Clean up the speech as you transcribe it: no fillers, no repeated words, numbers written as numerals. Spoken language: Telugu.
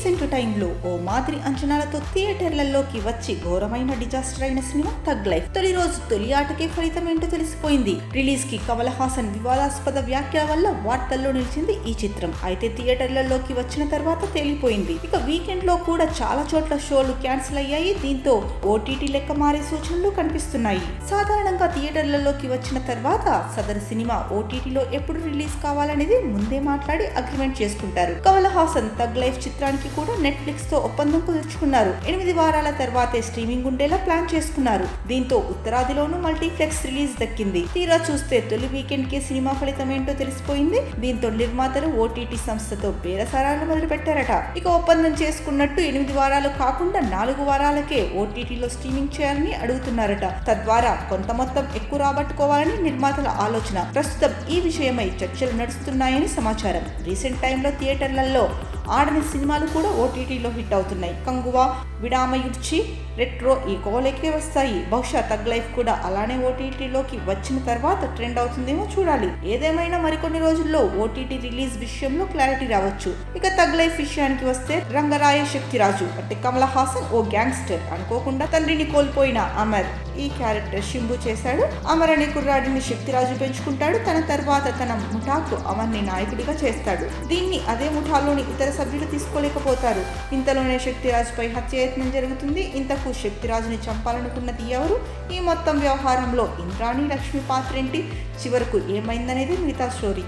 రీసెంట్ టైంలో ఓ మాదిరి అంచనాలతో థియేటర్లలోకి వచ్చి ఘోరమైన డిజాస్టర్ అయిన సినిమా థగ్ లైఫ్. తొలి రోజు తొలి ఆటకే ఫలితం ఏంటో తెలిసిపోయింది. రిలీజ్ కి కమల్ హాసన్ వివాదాస్పద వ్యాఖ్యల వల్ల వార్తల్లో నిలిచింది ఈ చిత్రం. అయితే థియేటర్లలోకి వచ్చిన తర్వాత తేలిపోయింది. ఇక వీకెండ్ లో కూడా చాలా చోట్ల షోలు క్యాన్సిల్ అయ్యాయి. దీంతో ఓటీటీ లెక్క మారే సూచనలు కనిపిస్తున్నాయి. సాధారణంగా థియేటర్లలోకి వచ్చిన తర్వాత సదరు సినిమా ఓటీటీలో ఎప్పుడు రిలీజ్ కావాలనేది ముందే మాట్లాడి అగ్రిమెంట్ చేసుకుంటారు. కమల్ హాసన్ థగ్ లైఫ్ చిత్రానికి కూడా నెట్ఫ్లిక్స్ తో ఒప్పందం కుదుర్చుకున్నారు. 8 వారాల తర్వాతే స్ట్రీమింగ్ ఉండేలా ప్లాన్ చేసుకున్నారు. దీంతో ఉత్తరాదిలోనూ మల్టీప్లెక్స్ రిలీజ్ దక్కింది. తీరా చూస్తే తొలి వీకెండ్ కి సినిమా ఫలితం ఏంటో తెలిసిపోయింది. దీంతో నిర్మాతలు ఓటీటీ సంస్థతో బేరసారాలు మొదలు పెట్టారట. ఇక ఒప్పందం చేసుకున్నట్టు 8 వారాలు కాకుండా 4 వారాలకే ఓటీటీలో స్ట్రీమింగ్ చేయాలని అడుగుతున్నారట. తద్వారా కొంత మొత్తం ఎక్కువ రాబట్టుకోవాలని నిర్మాతల ఆలోచన. ప్రస్తుతం ఈ విషయమై చర్చలు నడుస్తున్నాయని సమాచారం. రీసెంట్ టైంలో థియేటర్లలో ఆడని సినిమాలు కూడా ఓటీటీలో హిట్ అవుతున్నాయి. కంగువా, విడామయుడ్చి, రెట్రో ఈ కోవలోకే వస్తాయి. బహుశా థగ్ లైఫ్ కూడా అలానే ఓటీటీలోకి వచ్చిన తర్వాత ట్రెండ్ అవుతుందేమో చూడాలి. ఏదేమైనా మరికొన్ని రోజుల్లో ఓటీటీ రిలీజ్ విషయంలో క్లారిటీ రావచ్చు. ఇక థగ్ లైఫ్ విషయానికి వస్తే రంగరాయ శక్తిరాజు అంటే కమల్ హాసన్ ఓ గ్యాంగ్స్టర్. అనుకోకుండా తండ్రిని కోల్పోయిన అమర్ ఈ క్యారెక్టర్ షింబు చేశాడు. అమర్ అనే కుర్రాడిని శక్తిరాజు పెంచుకుంటాడు. తన తర్వాత తన ముఠాకు అమర్ని నాయకుడిగా చేస్తాడు. దీన్ని అదే ముఠాలోని ఇతర సభ్యులు తీసుకోలేకపోతారు. ఇంతలోనే శక్తిరాజుపై హత్యాయత్నం జరుగుతుంది. ఇంతకు శక్తిరాజుని చంపాలనుకున్నది ఎవరు? ఈ మొత్తం వ్యవహారంలో ఇంద్రాణి లక్ష్మి పాత్రేంటి? చివరకు ఏమైందనేది మిగతా స్టోరీ.